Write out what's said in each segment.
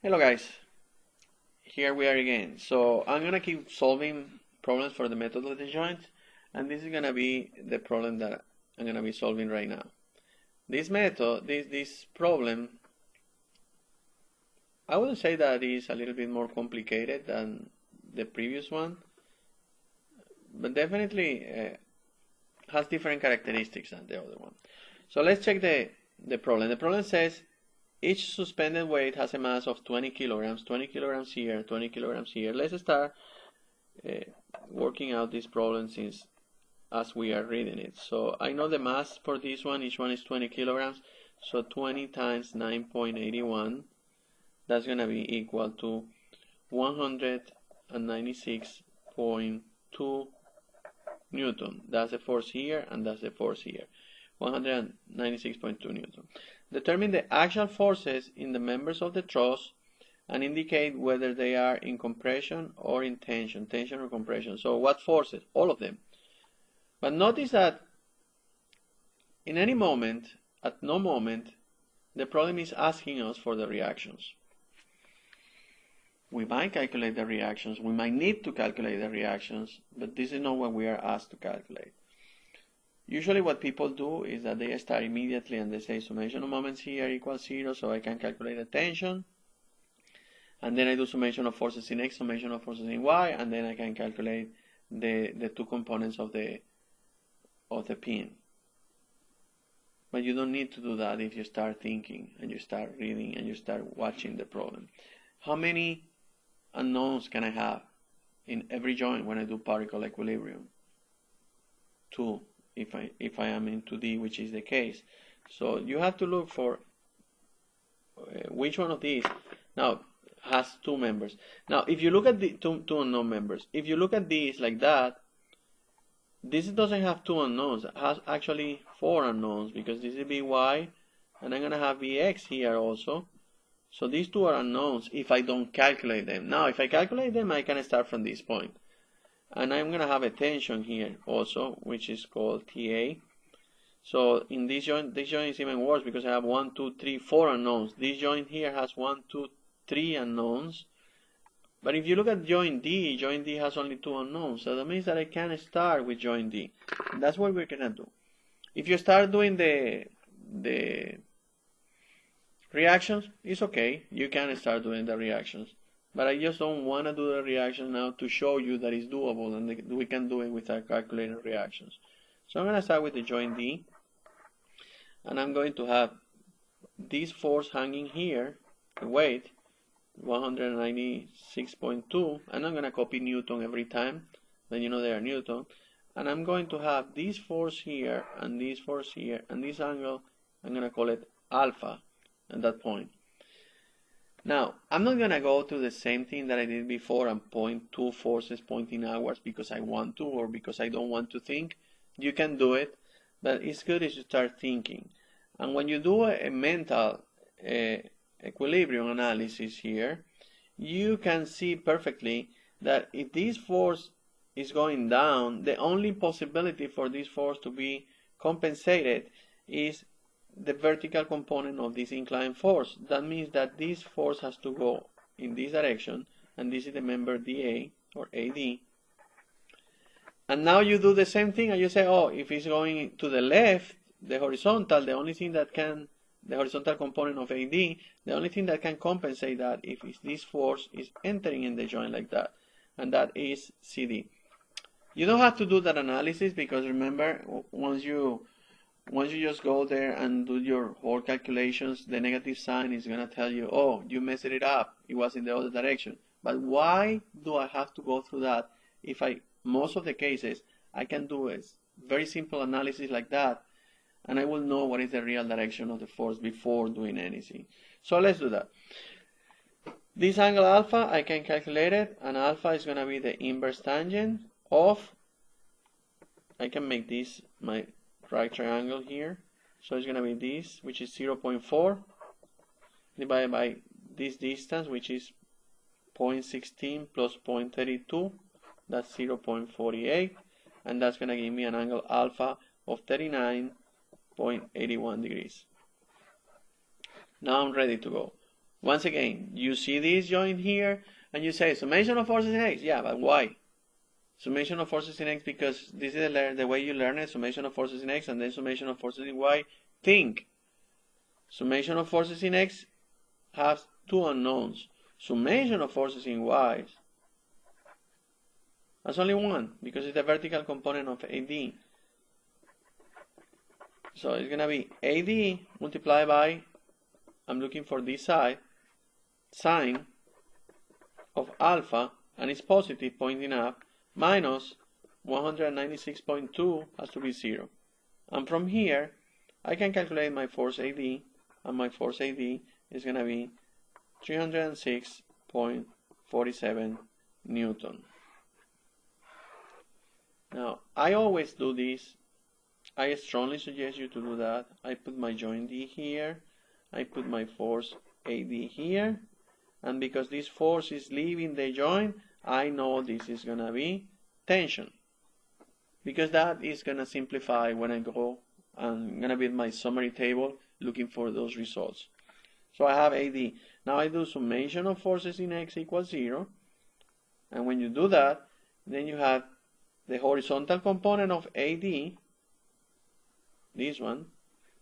Hello guys, here we are again. So I'm gonna keep solving problems for the method of the joint, and this is gonna be the problem that I'm gonna be solving right now. This method, this problem, I would say that is a little bit more complicated than the previous one, but definitely has different characteristics than the other one. So let's check the problem. The problem says each suspended weight has a mass of 20 kilograms, 20 kilograms here, 20 kilograms here. Let's start working out this problem since as we are reading it. So I know the mass for this one, each one is 20 kilograms. So 20 times 9.81, that's going to be equal to 196.2 Newton. That's the force here and that's the force here. 196.2 Newton. Determine the actual forces in the members of the truss and indicate whether they are in compression or in tension or compression. So what forces? All of them. But notice that in any moment, at no moment, the problem is asking us for the reactions. We might calculate the reactions, we might need to calculate the reactions, but this is not what we are asked to calculate. Usually what people do is that they start immediately and they say summation of moments here equals 0, so I can calculate the tension. And then I do summation of forces in X, summation of forces in Y, and then I can calculate the two components of the pin. But you don't need to do that if you start thinking and you start reading and you start watching the problem. How many unknowns can I have in every joint when I do particle equilibrium? 2. If I am in 2D, which is the case. So you have to look for which one of these now has two members. Now if you look at the two unknown members, if you look at these like that, this doesn't have two unknowns. It has actually 4 unknowns because this is Vy and I'm gonna have Vx here also. So these two are unknowns if I don't calculate them. Now if I calculate them, I can start from this point. And I'm going to have a tension here also, which is called TA. So in this joint is even worse because I have 1, 2, 3, 4 unknowns. This joint here has 1, 2, 3 unknowns. But if you look at joint D has only 2 unknowns. So that means that I can start with joint D. And that's what we're going to do. If you start doing the reactions, it's okay. You can start doing the reactions. But I just don't want to do the reaction now to show you that it's doable and we can do it without calculating reactions. So I'm going to start with the joint D. And I'm going to have this force hanging here, the weight, 196.2. And I'm going to copy Newton every time. Then you know they are Newton. And I'm going to have this force here and this force here. And this angle, I'm going to call it alpha at that point. Now, I'm not going to go to the same thing that I did before and point two forces pointing outwards because I want to or because I don't want to think. You can do it, but it's good if you start thinking. And when you do a mental equilibrium analysis here, you can see perfectly that if this force is going down, the only possibility for this force to be compensated is the vertical component of this inclined force. That means that this force has to go in this direction, and this is the member DA or AD. And now you do the same thing and you say, oh, if it's going to the left, the horizontal, the horizontal component of AD, the only thing that can compensate that if this force is entering in the joint like that, and that is CD. You don't have to do that analysis because remember, once you just go there and do your whole calculations, the negative sign is going to tell you, oh, you messed it up. It was in the other direction. But why do I have to go through that if most of the cases, I can do a very simple analysis like that, and I will know what is the real direction of the force before doing anything. So let's do that. This angle alpha, I can calculate it, and alpha is going to be the inverse tangent of, I can make this my right triangle here, so it's going to be this, which is 0.4 divided by this distance, which is 0.16 plus 0.32, that's 0.48, and that's going to give me an angle alpha of 39.81 degrees. Now I'm ready to go. Once again, you see this joint here, and you say summation of forces in X. Yeah, but why? Summation of forces in X because this is the way you learn it, summation of forces in X and then summation of forces in Y. Think. Summation of forces in X has two unknowns. Summation of forces in Y has only one because it's the vertical component of AD. So it's going to be AD multiplied by, I'm looking for this side, sine of alpha, and it's positive pointing up, minus 196.2 has to be 0. And from here, I can calculate my force AD, and my force AD is going to be 306.47 Newton. Now, I always do this. I strongly suggest you to do that. I put my joint D here, I put my force AD here, and because this force is leaving the joint, I know this is going to be tension. Because that is going to simplify when I go and I'm going to build my summary table looking for those results. So I have AD. Now I do summation of forces in X equals 0. And when you do that, then you have the horizontal component of AD, this one,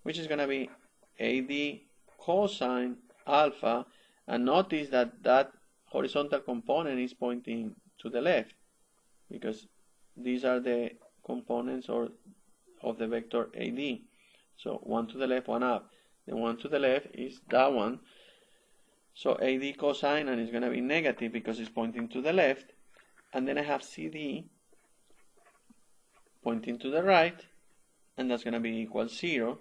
which is going to be AD cosine alpha. And notice that that horizontal component is pointing to the left because these are the components of the vector AD. So one to the left, one up. The one to the left is that one. So AD cosine, and it's going to be negative because it's pointing to the left. And then I have CD pointing to the right, and that's going to be equal 0.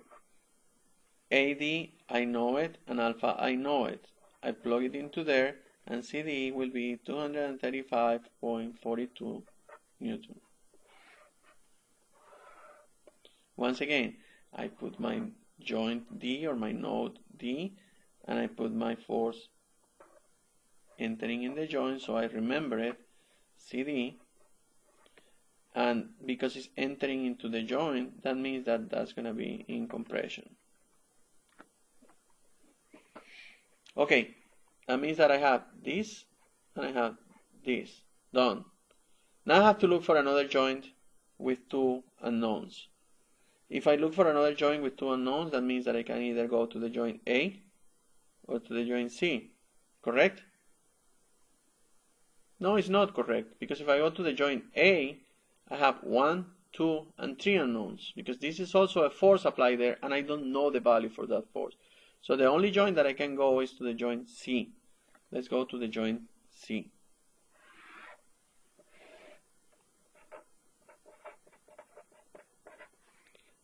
AD, I know it, and alpha, I know it. I plug it into there, and CD will be 235.42 Newton. Once again, I put my joint D or my node D, and I put my force entering in the joint, so I remember it, CD. And because it's entering into the joint, that means that that's going to be in compression. Okay, that means that I have this and I have this. Done. Now I have to look for another joint with two unknowns. If I look for another joint with two unknowns, that means that I can either go to the joint A or to the joint C. Correct? No, it's not correct, because if I go to the joint A, I have 1, 2, and 3 unknowns, because this is also a force applied there, and I don't know the value for that force. So the only joint that I can go is to the joint C. Let's go to the joint C.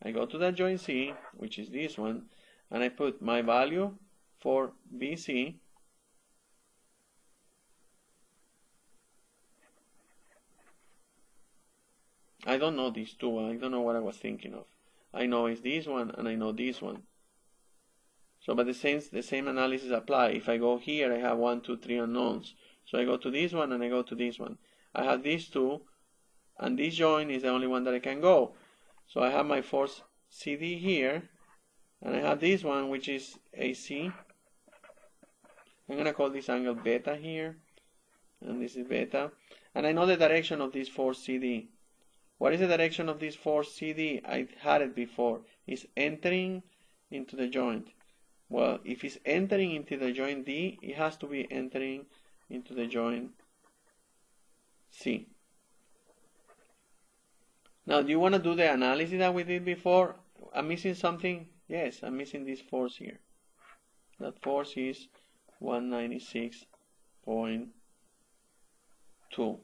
I go to that joint C, which is this one, and I put my value for BC. I don't know these two. I don't know what I was thinking of. I know it's this one and I know this one. So, but the same analysis apply. If I go here, I have 1, 2, 3 unknowns. So I go to this one and I go to this one. I have these two, and this joint is the only one that I can go. So I have my force CD here, and I have this one, which is AC. I'm going to call this angle beta here, and this is beta. And I know the direction of this force CD. What is the direction of this force CD? I had it before. It's entering into the joint. Well, if it's entering into the joint D, it has to be entering into the joint C. Now, do you want to do the analysis that we did before? I'm missing something? Yes, I'm missing this force here. That force is 196.2.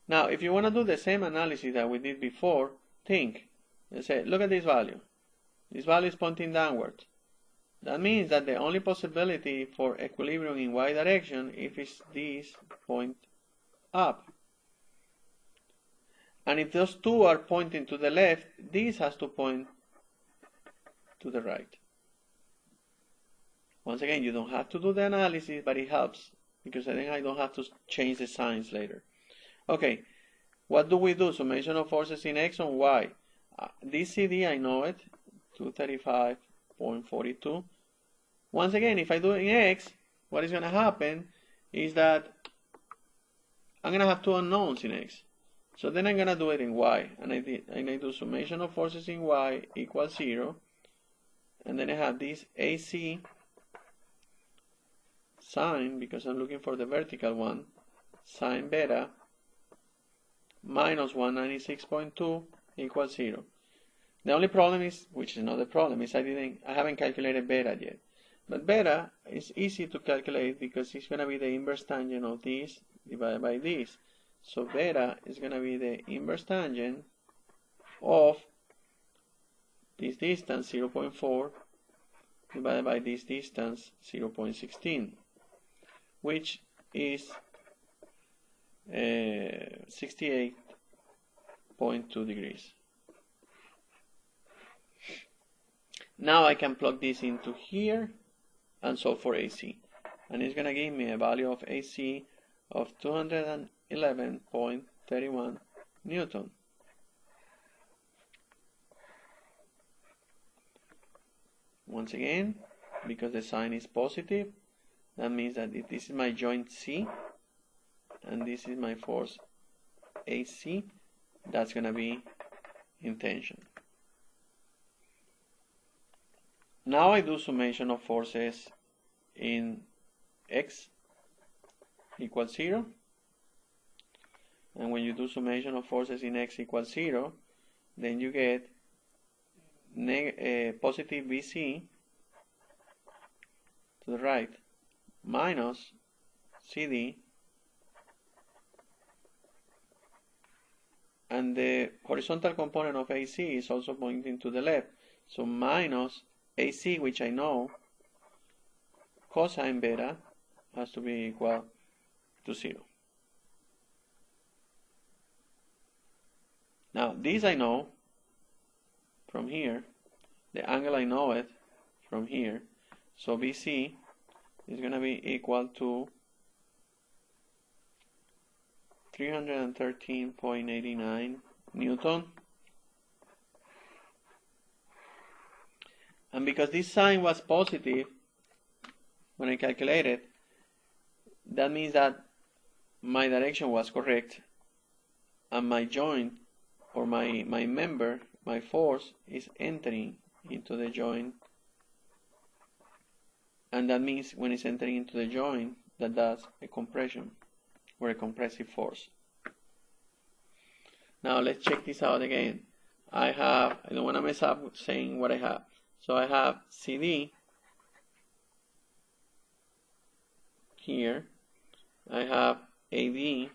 Now, if you want to do the same analysis that we did before, think. Let's say, look at this value. This value is pointing downward. That means that the only possibility for equilibrium in y direction if it's this point up. And if those two are pointing to the left, this has to point to the right. Once again, you don't have to do the analysis, but it helps, because then I don't have to change the signs later. Okay, what do we do? Summation of forces in X on Y. This CD, I know it, 235.42. Once again, if I do it in X, what is going to happen is that I'm going to have two unknowns in X. So then I'm going to do it in Y. And I do summation of forces in Y equals 0. And then I have this AC sine, because I'm looking for the vertical one, sine beta minus 196.2 equals 0. The only problem is, which is not a problem, is I haven't calculated beta yet. But beta is easy to calculate because it's going to be the inverse tangent of this divided by this. So beta is going to be the inverse tangent of this distance 0.4 divided by this distance 0.16, which is 68.2 degrees. Now I can plug this into here and solve for AC. And it's going to give me a value of AC of 211.31 Newton. Once again, because the sign is positive, that means that if this is my joint C, and this is my force AC, that's going to be in tension. Now I do summation of forces in X equals 0. And when you do summation of forces in X equals 0, then you get positive BC to the right minus CD, and the horizontal component of AC is also pointing to the left, so minus AC, which I know cosine beta has to be equal to 0. Now this I know from here, the angle I know it from here, so BC is going to be equal to 313.89 Newton. And because this sign was positive when I calculated, that means that my direction was correct and my joint, or my member, my force is entering into the joint, and that means when it's entering into the joint, that's a compression or a compressive force. Now let's check this out again. I don't want to mess up saying what I have. So I have CD here, I have AD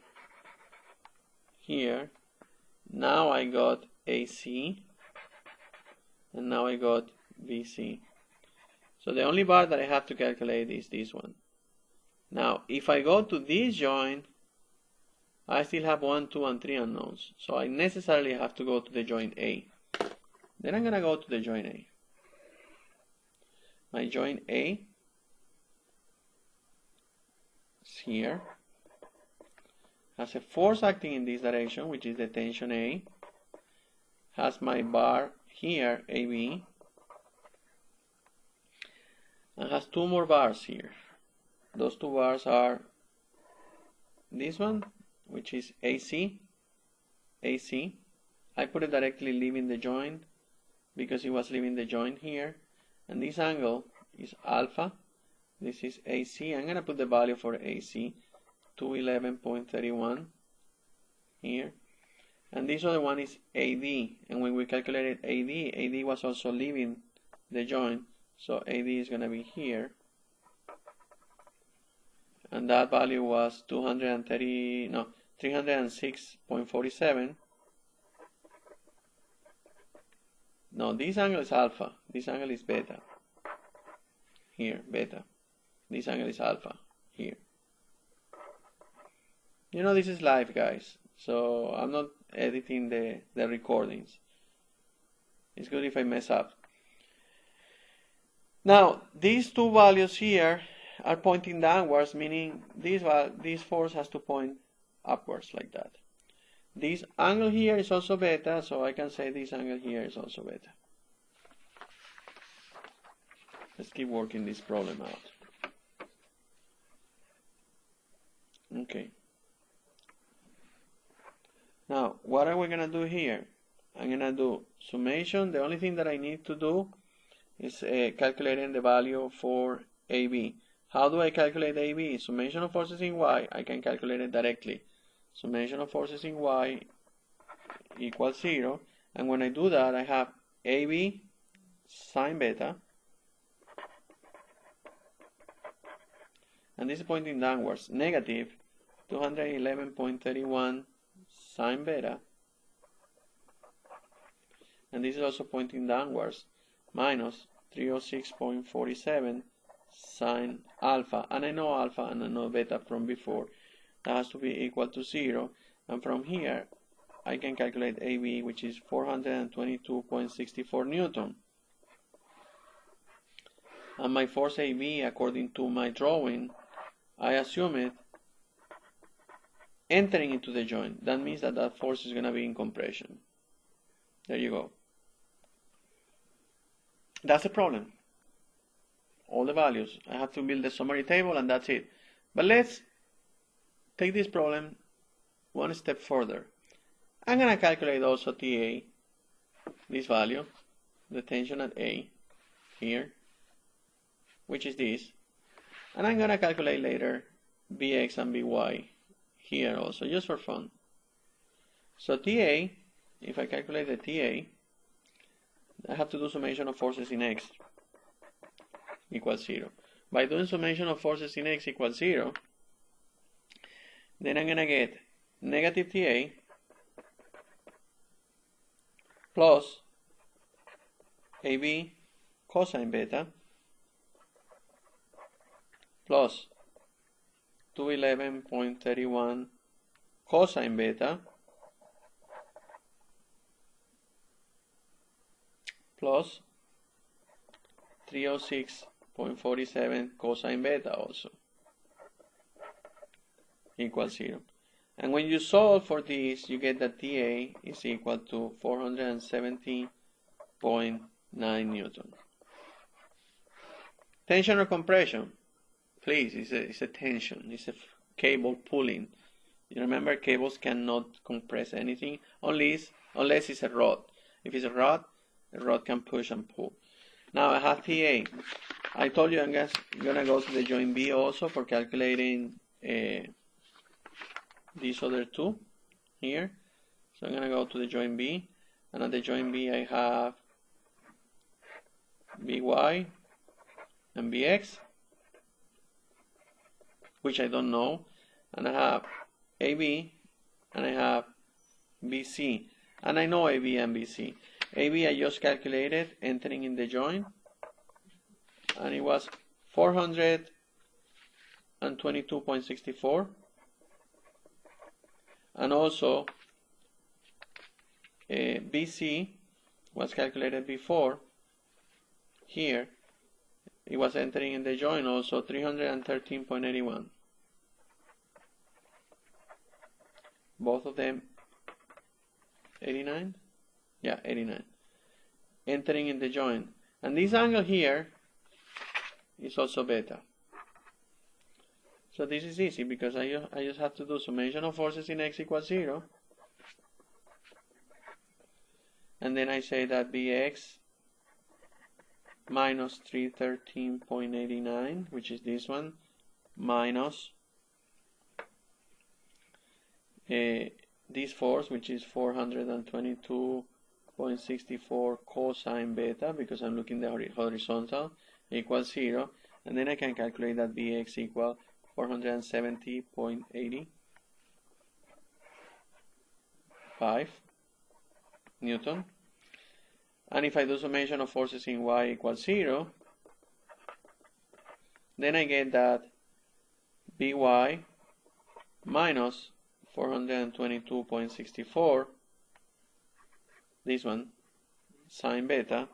here, now I got AC, and now I got BC. So the only bar that I have to calculate is this one. Now if I go to this joint, I still have 1, 2, and 3 unknowns. So I necessarily have to go to the joint A. Then I'm going to go to the joint A. My joint A is here, has a force acting in this direction, which is the tension A, has my bar here, AB, and has two more bars here. Those two bars are this one, which is AC, AC. I put it directly leaving the joint because it was leaving the joint here. And this angle is alpha. This is AC. I'm going to put the value for AC, 211.31 here. And this other one is AD. And when we calculated AD was also leaving the joint. So AD is going to be here. And that value was 306.47. No, this angle is alpha. This angle is beta. Here, beta. This angle is alpha. Here. You know, this is live, guys. So I'm not editing the recordings. It's good if I mess up. Now, these two values here are pointing downwards, meaning this force has to point upwards like that. This angle here is also beta, so I can say this angle here is also beta. Let's keep working this problem out. Okay. Now, what are we going to do here? I'm going to do summation. The only thing that I need to do is calculating the value for AB. How do I calculate AB? Summation of forces in Y, I can calculate it directly. Summation of forces in Y equals 0. And when I do that, I have AB sine beta. And this is pointing downwards. Negative 211.31 sine beta. And this is also pointing downwards. Minus 306.47 sine alpha. And I know alpha and I know beta from before. That has to be equal to 0. And from here, I can calculate AB, which is 422.64 Newton. And my force AB, according to my drawing, I assume it entering into the joint. That means that that force is going to be in compression. There you go. That's the problem. All the values. I have to build the summary table and that's it. But let's take this problem one step further. I'm going to calculate also TA, this value, the tension at A, here, which is this. And I'm going to calculate later Bx and By here also, just for fun. So TA, if I calculate the TA, I have to do summation of forces in X equals 0. By doing summation of forces in X equals 0, then I'm going to get negative TA plus AB cosine beta plus 211.31 cosine beta plus 306.47 cosine beta also equals 0. And when you solve for this, you get that TA is equal to 470.9 Newton. Tension or compression? Please, it's a tension. It's a cable pulling. You remember, cables cannot compress anything unless it's a rod. If it's a rod can push and pull. Now I have TA. I told you I'm going to go to the joint B also for calculating these other two here. So I'm going to go to the joint B, and at the joint B I have By and Bx, which I don't know, and I have AB and I have BC, and I know AB and BC. AB I just calculated entering in the joint, and it was 422.64, and also BC was calculated before. Here it was entering in the joint also 313.81. Both of them 89? Yeah, 89. Entering in the joint. And this angle here is also beta. So this is easy because I just have to do summation of forces in X equals 0. And then I say that Bx minus 313.89, which is this one, minus this force, which is 422.64 cosine beta, because I'm looking the horizontal, equals 0. And then I can calculate that Bx equal 470.85 Newton. And if I do summation of forces in Y equals 0, then I get that By minus 422.64, this one, sine beta,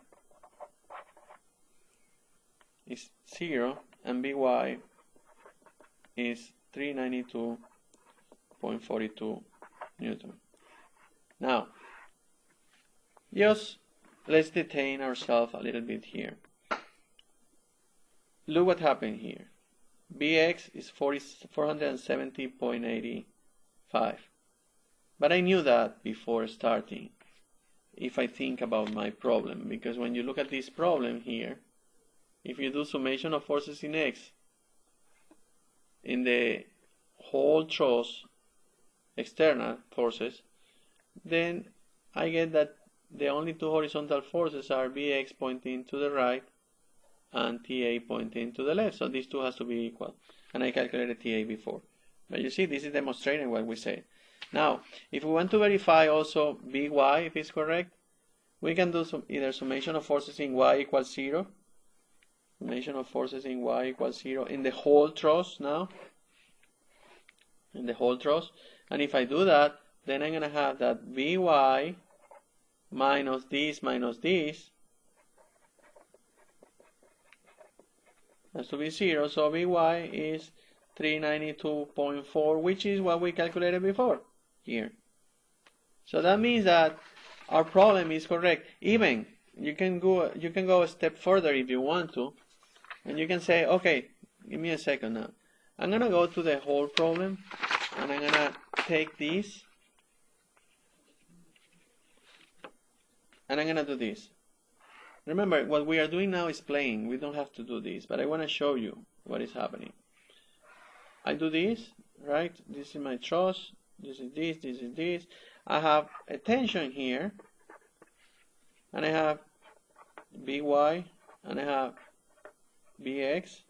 is 0, and By is 392.42 Newton. Now, just let's detain ourselves a little bit here. look what happened here. Bx is 470.85. But I knew that before starting, if I think about my problem, because when you look at this problem here, if you do summation of forces in X in the whole truss, external forces, then I get that the only two horizontal forces are Bx pointing to the right and TA pointing to the left. So these two has to be equal. And I calculated TA before. But you see, this is demonstrating what we said. Now, if we want to verify also By if it's correct, we can do either summation of forces in Y equals 0. Summation of forces in Y equals 0 in the whole truss now. In the whole truss. And if I do that, then I'm going to have that By minus this has to be 0. So By is 392.4, which is what we calculated before here. So that means that our problem is correct. Even you can go a step further if you want to, and you can say, okay, give me a second now. I'm gonna go to the whole problem, and I'm gonna take this, and I'm gonna do this. Remember, what we are doing now is playing. We don't have to do this, but I want to show you what is happening. I do this, right? This is my truss. This is this, this is this. I have a tension here, and I have By, and I have Bx,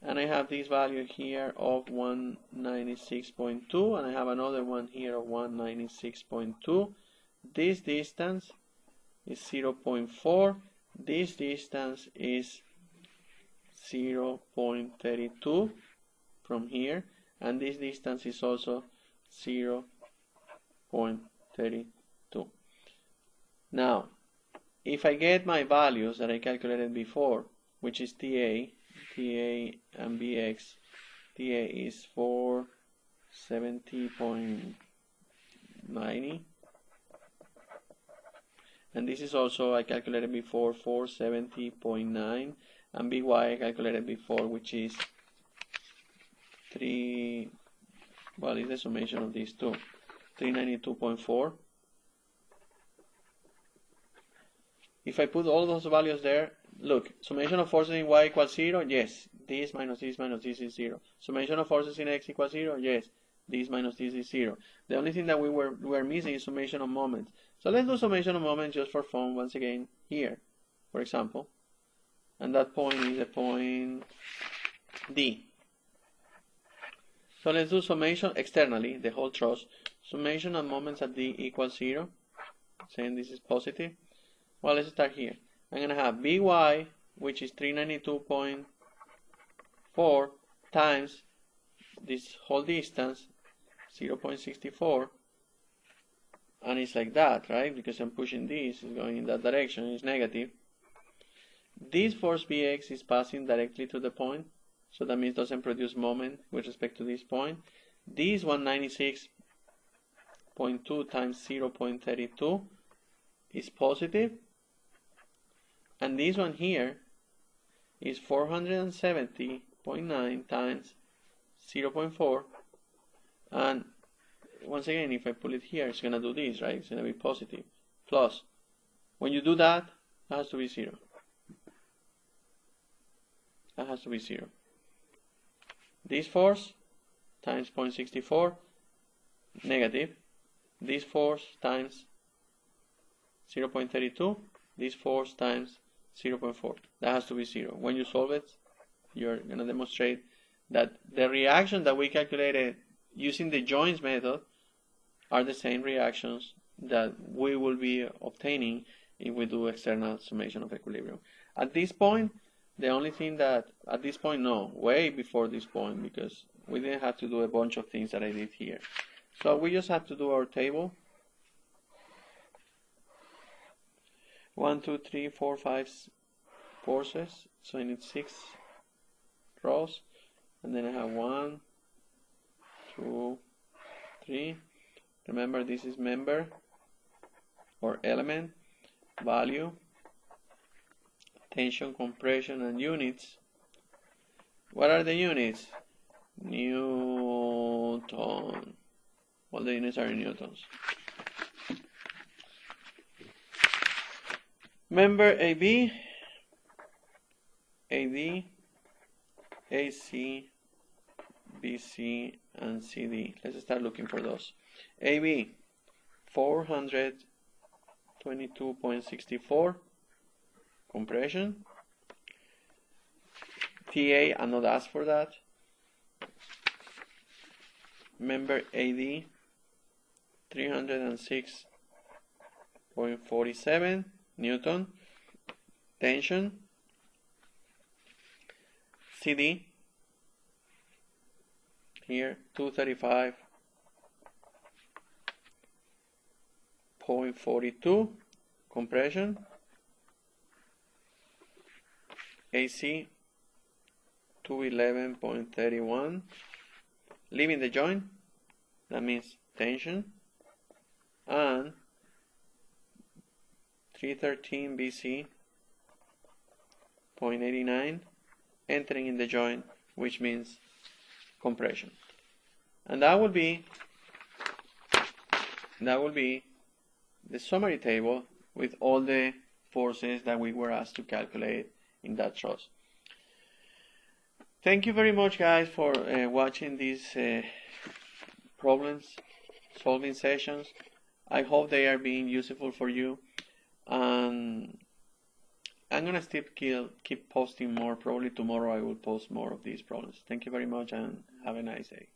and I have this value here of 196.2, and I have another one here of 196.2. This distance is 0.4. This distance is 0.32 from here, and this distance is also 0.32. Now, if I get my values that I calculated before, which is TA and Bx, TA is 470.90, and this is also, I calculated before, 470.9, and By I calculated before, which is 3, well, it's the summation of these two, 392.4. If I put all those values there, look, summation of forces in Y equals 0, yes, this minus this minus this is 0. Summation of forces in X equals 0, yes, this minus this is 0. The only thing that we were missing is summation of moments. So let's do summation of moments just for fun once again here, for example. And that point is the point D. So let's do summation externally, the whole truss. Summation of moments at D equals 0, saying this is positive. Well, let's start here. I'm going to have By, which is 392.4 times this whole distance, 0.64. And it's like that, right? Because I'm pushing this, it's going in that direction, it's negative. This force Bx is passing directly to the point, so that means it doesn't produce moment with respect to this point. This 196.2 times 0.32 is positive, and this one here is 470.9 times 0.4, and once again, if I pull it here, it's going to do this, right? It's going to be positive. Plus, when you do that, it has to be 0. That has to be 0. This force times 0.64, negative. This force times 0.32, this force times 0.4. That has to be 0. When you solve it, you're going to demonstrate that the reaction that we calculated using the joints method are the same reactions that we will be obtaining if we do external summation of equilibrium. At this point, the only thing that, at this point, no, way before this point, because we didn't have to do a bunch of things that I did here. So we just have to do our table. 1, 2, 3, 4, 5 forces. So I need 6 rows. And then I have 1, 2, 3. Remember, this is member or element, value, tension, compression, and units. What are the units? Newton. All the units are in newtons. Member AB, AD, AC, BC, and CD. Let's start looking for those. AB, 422.64 compression. TA, I'm not asked for that. Member AD, 306.47 Newton. Tension. CD, here 235.42 compression. AC, 211.31. Leaving the joint, that means tension. And 313 BC, 0.89, entering in the joint, which means compression. And that will be the summary table with all the forces that we were asked to calculate in that truss. Thank you very much, guys, for watching these problems solving sessions. I hope they are being useful for you, and I'm gonna still keep posting more. Probably tomorrow I will post more of these problems. Thank you very much, and have a nice day.